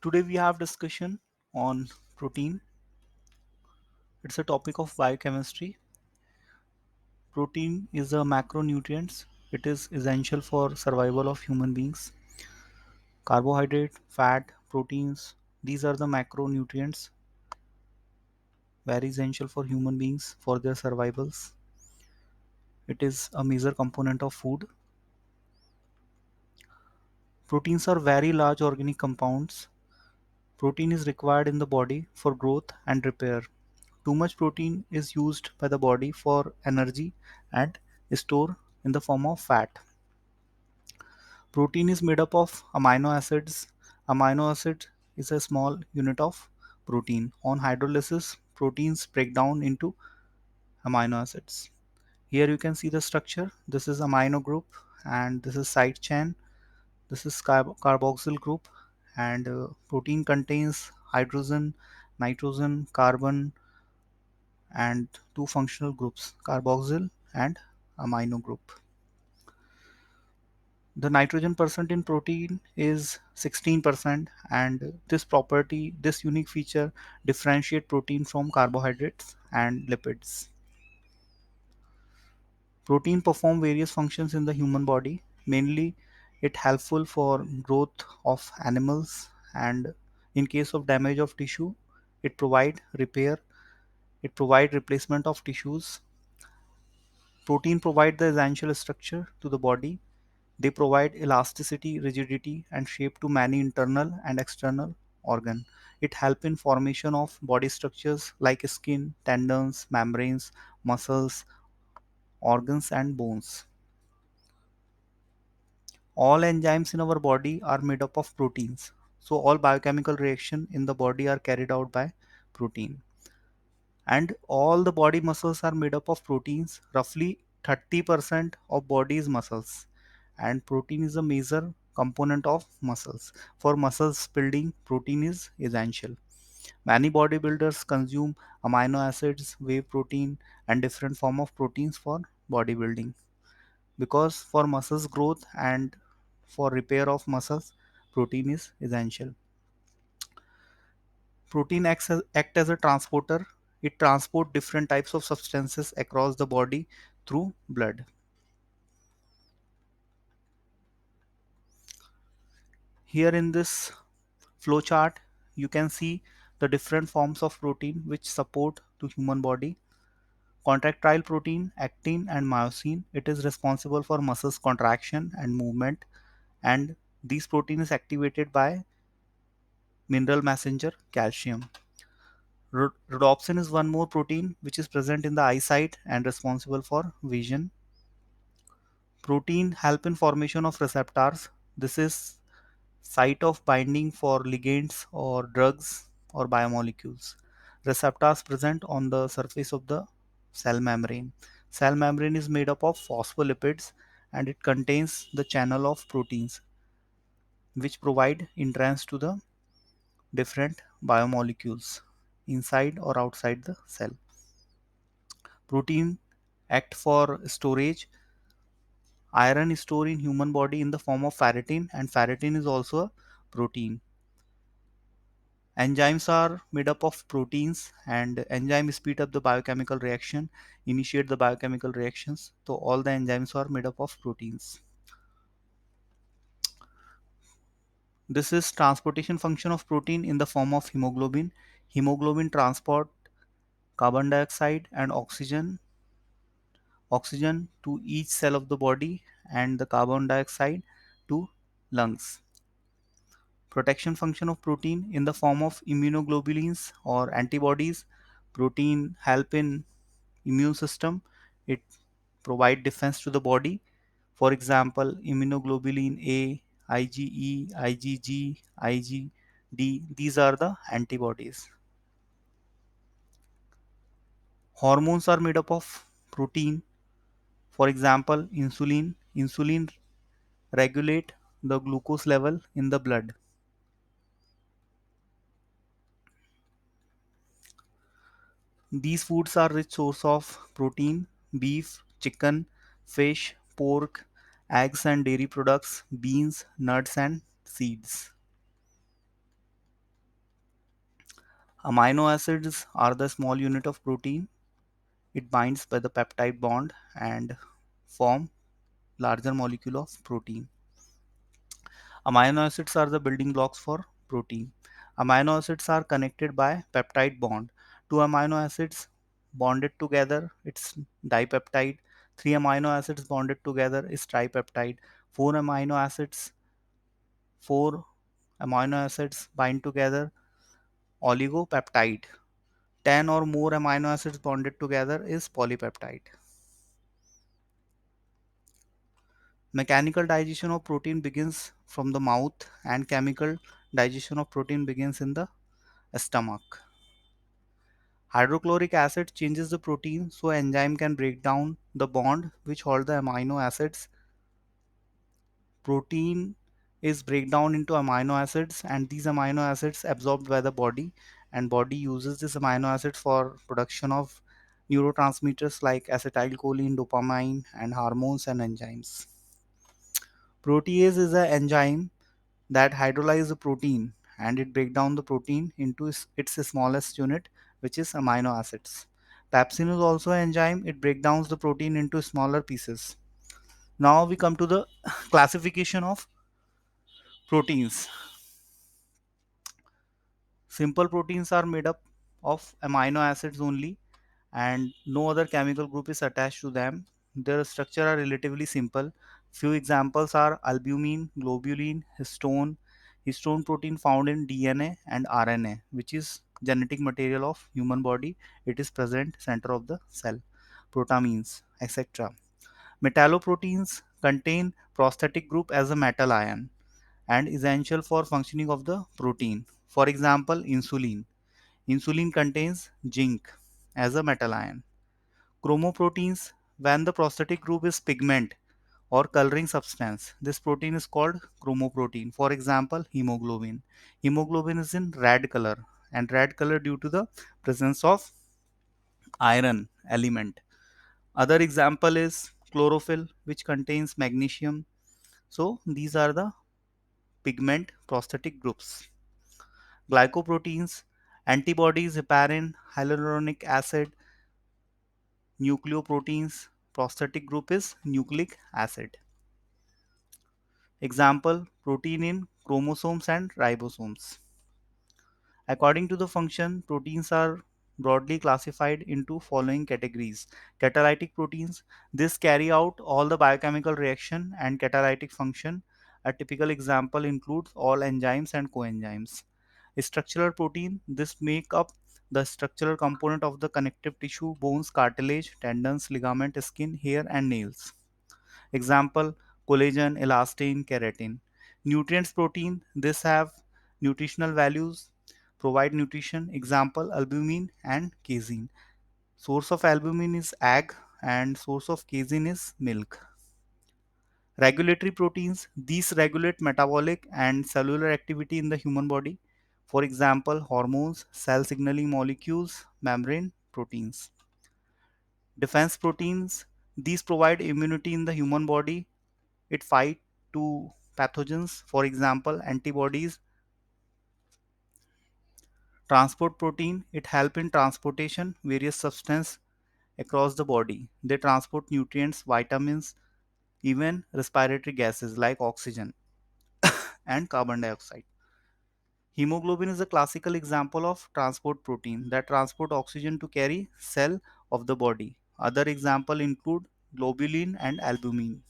Today we have discussion on protein. It's a topic of biochemistry. Protein is a macronutrient. It is essential for survival of human beings. Carbohydrate, fat, proteins, these are the macronutrients very essential for human beings for their survivals. It is a major component of food. Proteins are very large organic compounds. Protein is required in the body for growth and repair. Too much protein is used by the body for energy and is stored in the form of fat. Protein is made up of amino acids. Amino acid is a small unit of protein. On hydrolysis, proteins break down into amino acids. Here you can see the structure. This is amino group and this is side chain. This is carboxyl group, and protein contains hydrogen, nitrogen, carbon, and two functional groups, carboxyl and amino group. The nitrogen percent in protein is 16%, and this unique feature differentiate protein from carbohydrates and lipids. Protein perform various functions in the human body. Mainly it helpful for growth of animals, and in case of damage of tissue it provide repair, it provide replacement of tissues. Protein provide the essential structure to the body. They provide elasticity, rigidity, and shape to many internal and external organ. It help in formation of body structures like skin, tendons, membranes, muscles, organs, and bones. All enzymes in our body are made up of proteins. So all biochemical reaction in the body are carried out by protein. And all the body muscles are made up of proteins. Roughly 30% of body is muscles, and protein is a major component of muscles. For muscles building, protein is essential. Many bodybuilders consume amino acids, whey protein, and different form of proteins for bodybuilding, because for muscles growth and for repair of muscles, protein is essential. Protein act as a transporter. It transport different types of substances across the body through blood. Here in this flow chart, you can see the different forms of protein which support to human body. Contractile protein, actin and myosin, it is responsible for muscles contraction and movement, and these protein is activated by mineral messenger calcium. Rhodopsin is one more protein which is present in the eyesight and responsible for vision. Protein help in formation of receptors. This is site of binding for ligands or drugs or biomolecules. Receptors present on the surface of the cell membrane. Cell membrane is made up of phospholipids, and it contains the channel of proteins which provide entrance to the different biomolecules inside or outside the cell. Protein act for storage. Iron is stored in human body in the form of ferritin, and ferritin is also a protein. Enzymes are made up of proteins, and enzymes speed up the biochemical reaction, initiate the biochemical reactions. So all the enzymes are made up of proteins. This is transportation function of protein in the form of hemoglobin. Hemoglobin transport carbon dioxide and oxygen to each cell of the body, and the carbon dioxide to lungs. Protection function of protein in the form of immunoglobulins or antibodies. Protein help in immune system. It provide defense to the body. For example, immunoglobulin A, IgE, IgG, IgD, these are the antibodies. Hormones are made up of protein. For example, insulin regulate the glucose level in the blood. These foods are rich source of protein: beef, chicken, fish, pork, eggs and dairy products, beans, nuts and seeds. Amino acids are the small unit of protein. It binds by the peptide bond and form larger molecule of protein. Amino acids are the building blocks for protein. Amino acids are connected by peptide bond. Two amino acids bonded together, it's dipeptide. Three amino acids bonded together is tripeptide. Four amino acids, four amino acids bind together, oligopeptide. 10 or more amino acids bonded together is polypeptide. Mechanical digestion of protein begins from the mouth and chemical digestion of protein begins in the stomach. Hydrochloric acid changes the protein so enzyme can break down the bond which hold the amino acids. Protein is break down into amino acids and these amino acids absorbed by the body, and body uses this amino acids for production of neurotransmitters like acetylcholine, dopamine and hormones and enzymes. Protease is an enzyme that hydrolyzes the protein and it breaks down the protein into its smallest unit, which is amino acids. Pepsin is also an enzyme, it breaks down the protein into smaller pieces. Now we come to the classification of proteins. Simple proteins are made up of amino acids only and no other chemical group is attached to them. Their structure are relatively simple. Few examples are albumin, globulin, histone. Histone protein found in DNA and RNA, which is genetic material of human body. It is present center of the cell. Protamines, etc. Metalloproteins contain prosthetic group as a metal ion and essential for functioning of the protein. For example, insulin. Insulin contains zinc as a metal ion. Chromoproteins, when the prosthetic group is pigment or coloring substance, this protein is called chromoprotein. For example, hemoglobin. Hemoglobin is in red color and red color due to the presence of iron element. Other example is chlorophyll, which contains magnesium. So these are the pigment prosthetic groups. Glycoproteins, antibodies, heparin, hyaluronic acid, nucleoproteins. Prosthetic group is nucleic acid. Example, protein in chromosomes and ribosomes. According to the function, proteins are broadly classified into following categories. Catalytic proteins, this carry out all the biochemical reaction and catalytic function. A typical example includes all enzymes and coenzymes. Structural protein, this make up the structural component of the connective tissue, bones, cartilage, tendons, ligament, skin, hair and nails. Example, collagen, elastin, keratin. Nutrients protein, this have nutritional values, provide nutrition. Example, albumin and casein. Source of albumin is egg and source of casein is milk. Regulatory proteins, these regulate metabolic and cellular activity in the human body. For example, hormones, cell signaling molecules, membrane proteins. Defense proteins, these provide immunity in the human body. It fight to pathogens, for example, antibodies. Transport protein, it help in transportation various substance across the body. They transport nutrients, vitamins, even respiratory gases like oxygen and carbon dioxide. Hemoglobin is a classical example of transport protein that transport oxygen to carry cell of the body. Other example include globulin and albumin.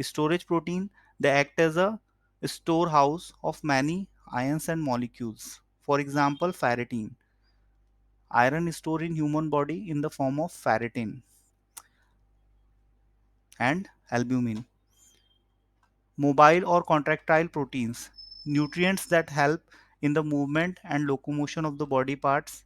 Storage protein, they act as a storehouse of many ions and molecules. For example, ferritin. Iron is stored in human body in the form of ferritin and albumin. Mobile or contractile proteins, nutrients that help in the movement and locomotion of the body parts.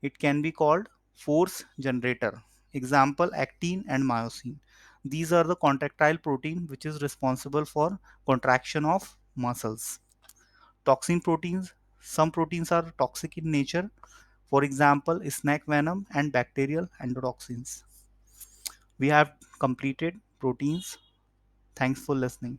It can be called force generator. Example, actin and myosin. These are the contractile protein which is responsible for contraction of muscles. Toxin proteins, some proteins are toxic in nature. For example, snake venom and bacterial endotoxins. We have completed proteins. Thanks for listening.